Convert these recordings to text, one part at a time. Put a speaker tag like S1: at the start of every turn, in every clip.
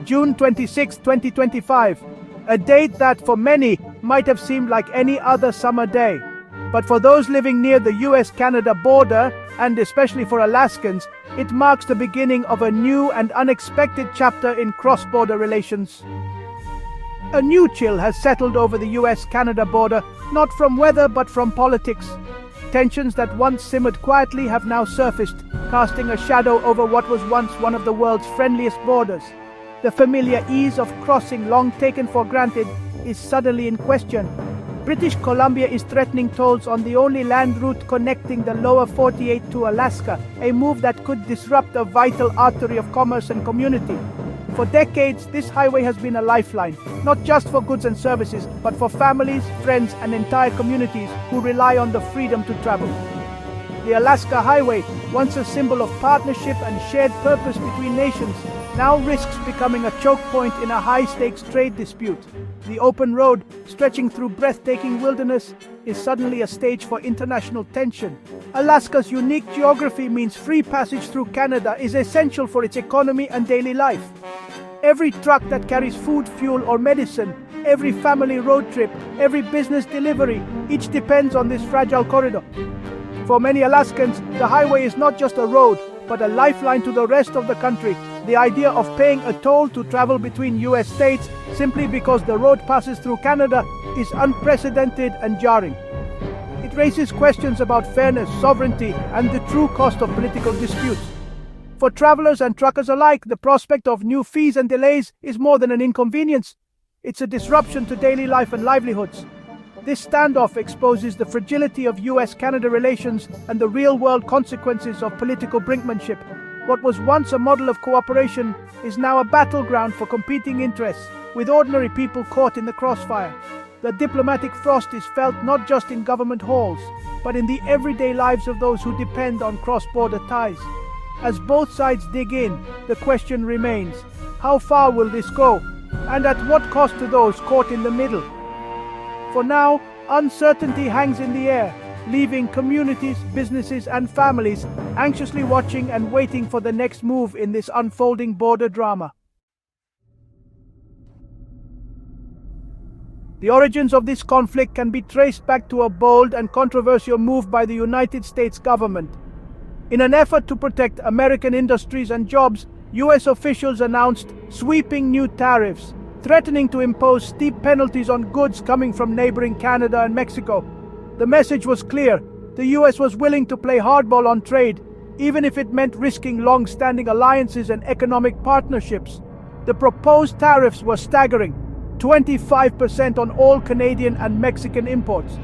S1: June 26, 2025, a date that for many might have seemed like any other summer day. But for those living near the US-Canada border, and especially for Alaskans, it marks the beginning of a new and unexpected chapter in cross-border relations. A new chill has settled over the US-Canada border, not from weather but from politics. Tensions that once simmered quietly have now surfaced, casting a shadow over what was once one of the world's friendliest borders. The familiar ease of crossing, long taken for granted, is suddenly in question. British Columbia is threatening tolls on the only land route connecting the lower 48 to Alaska, a move that could disrupt a vital artery of commerce and community. For decades, this highway has been a lifeline, not just for goods and services, but for families, friends, and entire communities who rely on the freedom to travel. The Alaska Highway, once a symbol of partnership and shared purpose between nations, now risks becoming a choke point in a high-stakes trade dispute. The open road, stretching through breathtaking wilderness, is suddenly a stage for international tension. Alaska's unique geography means free passage through Canada is essential for its economy and daily life. Every truck that carries food, fuel, or medicine, every family road trip, every business delivery, each depends on this fragile corridor. For many Alaskans, the highway is not just a road, but a lifeline to the rest of the country. The idea of paying a toll to travel between US states simply because the road passes through Canada is unprecedented and jarring. It raises questions about fairness, sovereignty, and the true cost of political disputes. For travelers and truckers alike, the prospect of new fees and delays is more than an inconvenience. It's a disruption to daily life and livelihoods. This standoff exposes the fragility of US-Canada relations and the real-world consequences of political brinkmanship. What was once a model of cooperation is now a battleground for competing interests, with ordinary people caught in the crossfire. The diplomatic frost is felt not just in government halls, but in the everyday lives of those who depend on cross-border ties. As both sides dig in, the question remains, how far will this go? And at what cost to those caught in the middle? For now, uncertainty hangs in the air, leaving communities, businesses, and families anxiously watching and waiting for the next move in this unfolding border drama. The origins of this conflict can be traced back to a bold and controversial move by the United States government. In an effort to protect American industries and jobs, US officials announced sweeping new tariffs, threatening to impose steep penalties on goods coming from neighboring Canada and Mexico. The message was clear: the US was willing to play hardball on trade, even if it meant risking long-standing alliances and economic partnerships. The proposed tariffs were staggering: 25% on all Canadian and Mexican imports.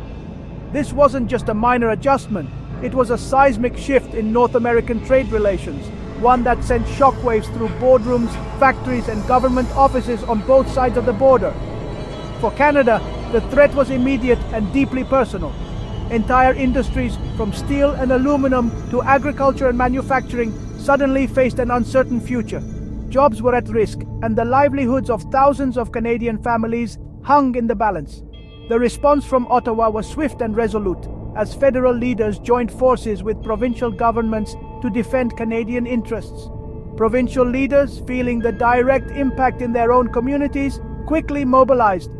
S1: This wasn't just a minor adjustment, it was a seismic shift in North American trade relations, one that sent shockwaves through boardrooms, factories, and government offices on both sides of the border. For Canada, the threat was immediate and deeply personal. Entire industries, from steel and aluminum to agriculture and manufacturing, suddenly faced an uncertain future. Jobs were at risk, and the livelihoods of thousands of Canadian families hung in the balance. The response from Ottawa was swift and resolute, as federal leaders joined forces with provincial governments to defend Canadian interests. Provincial leaders, feeling the direct impact in their own communities, quickly mobilized.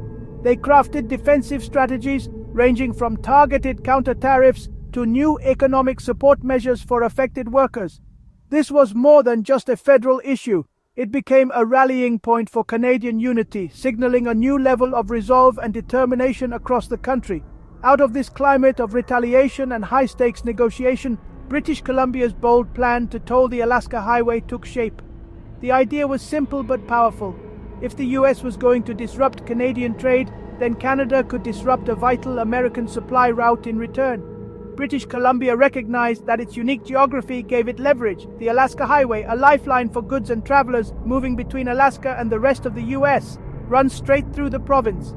S1: They crafted defensive strategies ranging from targeted counter-tariffs to new economic support measures for affected workers. This was more than just a federal issue. It became a rallying point for Canadian unity, signaling a new level of resolve and determination across the country. Out of this climate of retaliation and high-stakes negotiation, British Columbia's bold plan to toll the Alaska Highway took shape. The idea was simple but powerful. If the US was going to disrupt Canadian trade, then Canada could disrupt a vital American supply route in return. British Columbia recognized that its unique geography gave it leverage. The Alaska Highway, a lifeline for goods and travelers moving between Alaska and the rest of the US, runs straight through the province.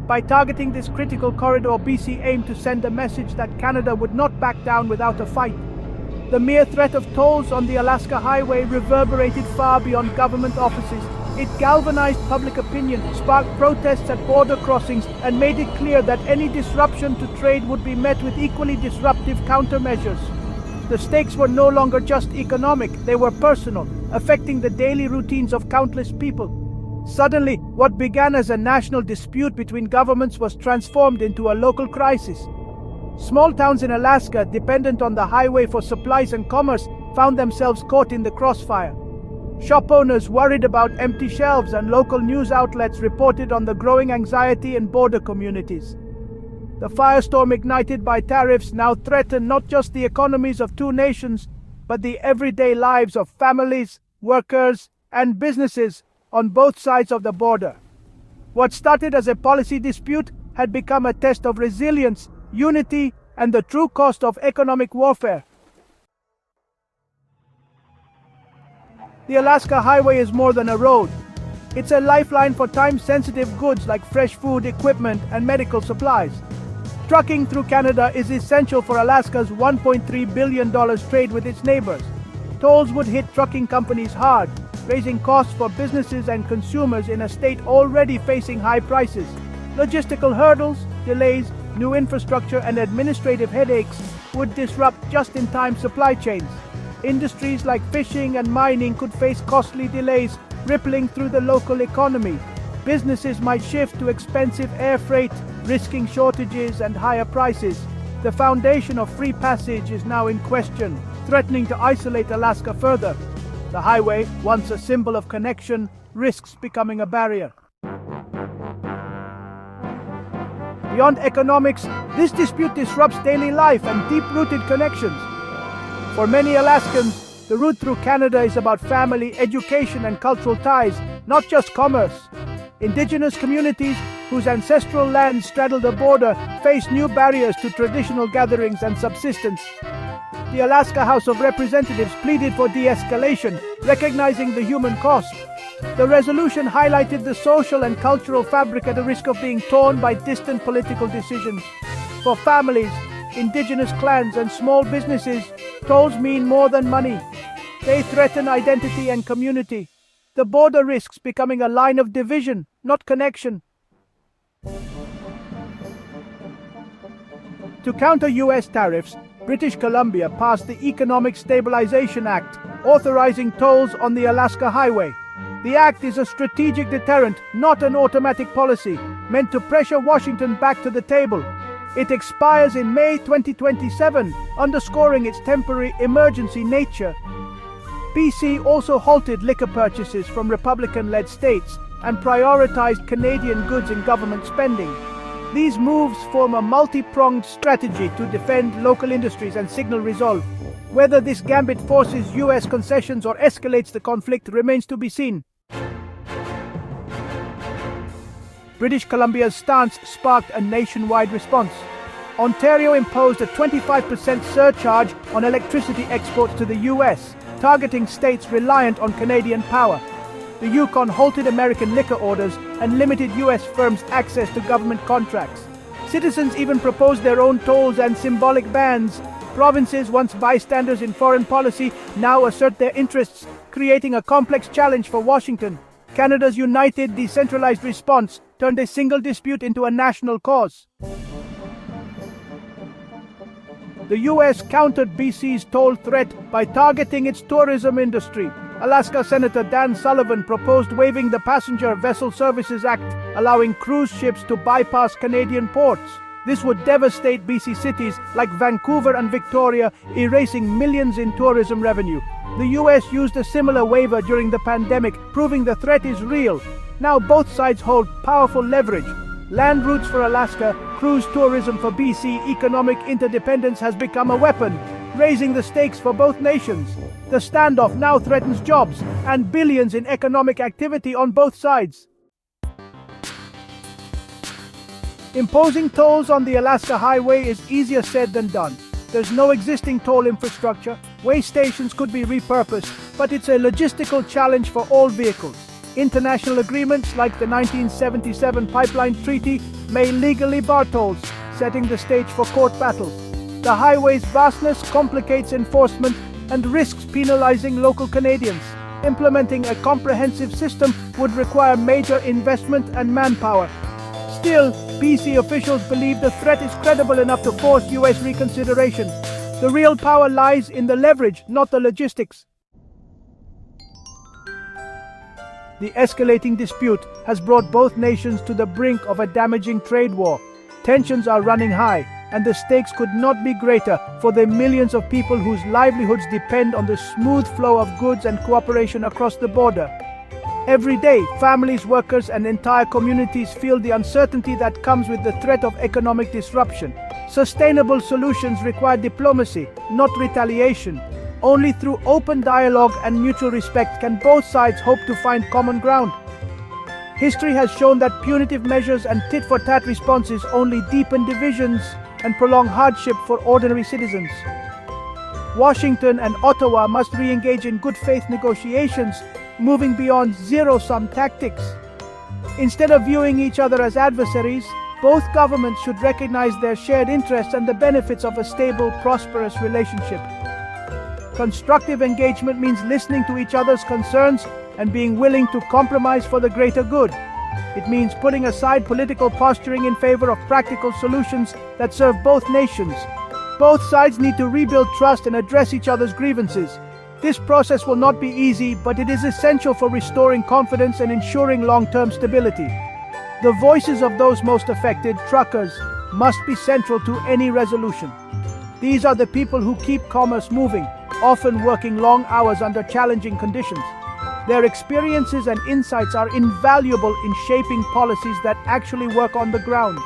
S1: By targeting this critical corridor, BC aimed to send a message that Canada would not back down without a fight. The mere threat of tolls on the Alaska Highway reverberated far beyond government offices. It galvanized public opinion, sparked protests at border crossings, and made it clear that any disruption to trade would be met with equally disruptive countermeasures. The stakes were no longer just economic, they were personal, affecting the daily routines of countless people. Suddenly, what began as a national dispute between governments was transformed into a local crisis. Small towns in Alaska, dependent on the highway for supplies and commerce, found themselves caught in the crossfire. Shop owners worried about empty shelves, and local news outlets reported on the growing anxiety in border communities. The firestorm ignited by tariffs now threatened not just the economies of two nations, but the everyday lives of families, workers, and businesses on both sides of the border. What started as a policy dispute had become a test of resilience, unity, and the true cost of economic warfare. The Alaska Highway is more than a road. It's a lifeline for time-sensitive goods like fresh food, equipment, and medical supplies. Trucking through Canada is essential for Alaska's $1.3 billion trade with its neighbors. Tolls would hit trucking companies hard, raising costs for businesses and consumers in a state already facing high prices. Logistical hurdles, delays, new infrastructure, and administrative headaches would disrupt just-in-time supply chains. Industries like fishing and mining could face costly delays, rippling through the local economy. Businesses might shift to expensive air freight, risking shortages and higher prices. The foundation of free passage is now in question, threatening to isolate Alaska further. The highway, once a symbol of connection, risks becoming a barrier. Beyond economics, this dispute disrupts daily life and deep-rooted connections. For many Alaskans, the route through Canada is about family, education, and cultural ties, not just commerce. Indigenous communities whose ancestral lands straddle the border face new barriers to traditional gatherings and subsistence. The Alaska House of Representatives pleaded for de-escalation, recognizing the human cost. The resolution highlighted the social and cultural fabric at the risk of being torn by distant political decisions. For families, indigenous clans, and small businesses, tolls mean more than money. They threaten identity and community. The border risks becoming a line of division, not connection. To counter U.S. tariffs, British Columbia passed the Economic Stabilization Act, authorizing tolls on the Alaska Highway. The act is a strategic deterrent, not an automatic policy, meant to pressure Washington back to the table. It expires in May 2027, underscoring its temporary emergency nature. BC also halted liquor purchases from Republican-led states and prioritized Canadian goods in government spending. These moves form a multi-pronged strategy to defend local industries and signal resolve. Whether this gambit forces U.S. concessions or escalates the conflict remains to be seen. British Columbia's stance sparked a nationwide response. Ontario imposed a 25% surcharge on electricity exports to the U.S., targeting states reliant on Canadian power. The Yukon halted American liquor orders and limited U.S. firms' access to government contracts. Citizens even proposed their own tolls and symbolic bans. Provinces, once bystanders in foreign policy, now assert their interests, creating a complex challenge for Washington. Canada's united, decentralized response turned a single dispute into a national cause. The U.S. countered BC's toll threat by targeting its tourism industry. Alaska Senator Dan Sullivan proposed waiving the Passenger Vessel Services Act, allowing cruise ships to bypass Canadian ports. This would devastate BC cities like Vancouver and Victoria, erasing millions in tourism revenue. The U.S. used a similar waiver during the pandemic, proving the threat is real. Now both sides hold powerful leverage. Land routes for Alaska, cruise tourism for BC, economic interdependence has become a weapon, raising the stakes for both nations. The standoff now threatens jobs and billions in economic activity on both sides. Imposing tolls on the Alaska Highway is easier said than done. There's no existing toll infrastructure, way stations could be repurposed, but it's a logistical challenge for all vehicles. International agreements like the 1977 Pipeline Treaty may legally bar tolls, setting the stage for court battles. The highway's vastness complicates enforcement and risks penalizing local Canadians. Implementing a comprehensive system would require major investment and manpower. Still, BC officials believe the threat is credible enough to force U.S. reconsideration. The real power lies in the leverage, not the logistics. The escalating dispute has brought both nations to the brink of a damaging trade war. Tensions are running high, and the stakes could not be greater for the millions of people whose livelihoods depend on the smooth flow of goods and cooperation across the border. Every day, families, workers, and entire communities feel the uncertainty that comes with the threat of economic disruption. Sustainable solutions require diplomacy, not retaliation. Only through open dialogue and mutual respect can both sides hope to find common ground. History has shown that punitive measures and tit-for-tat responses only deepen divisions and prolong hardship for ordinary citizens. Washington and Ottawa must re-engage in good faith negotiations, moving beyond zero-sum tactics. Instead of viewing each other as adversaries, both governments should recognize their shared interests and the benefits of a stable, prosperous relationship. Constructive engagement means listening to each other's concerns and being willing to compromise for the greater good. It means putting aside political posturing in favor of practical solutions that serve both nations. Both sides need to rebuild trust and address each other's grievances. This process will not be easy, but it is essential for restoring confidence and ensuring long-term stability. The voices of those most affected, truckers, must be central to any resolution. These are the people who keep commerce moving, often working long hours under challenging conditions. Their experiences and insights are invaluable in shaping policies that actually work on the ground.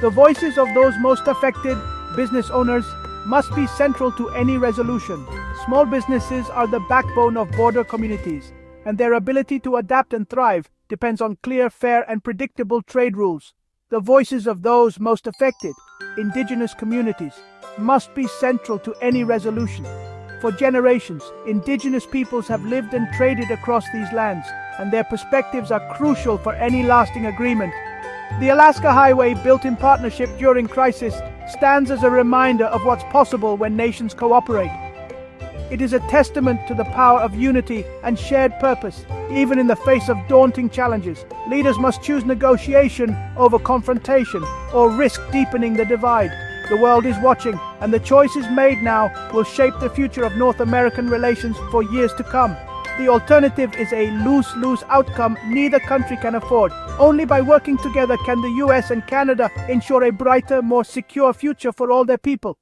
S1: The voices of those most affected, business owners, must be central to any resolution. Small businesses are the backbone of border communities, and their ability to adapt and thrive depends on clear, fair, and predictable trade rules. The voices of those most affected, indigenous communities, must be central to any resolution. For generations, indigenous peoples have lived and traded across these lands, and their perspectives are crucial for any lasting agreement. The Alaska Highway, built in partnership during crisis, stands as a reminder of what's possible when nations cooperate. It is a testament to the power of unity and shared purpose, even in the face of daunting challenges. Leaders must choose negotiation over confrontation or risk deepening the divide. The world is watching, and the choices made now will shape the future of North American relations for years to come. The alternative is a lose-lose outcome neither country can afford. Only by working together can the US and Canada ensure a brighter, more secure future for all their people.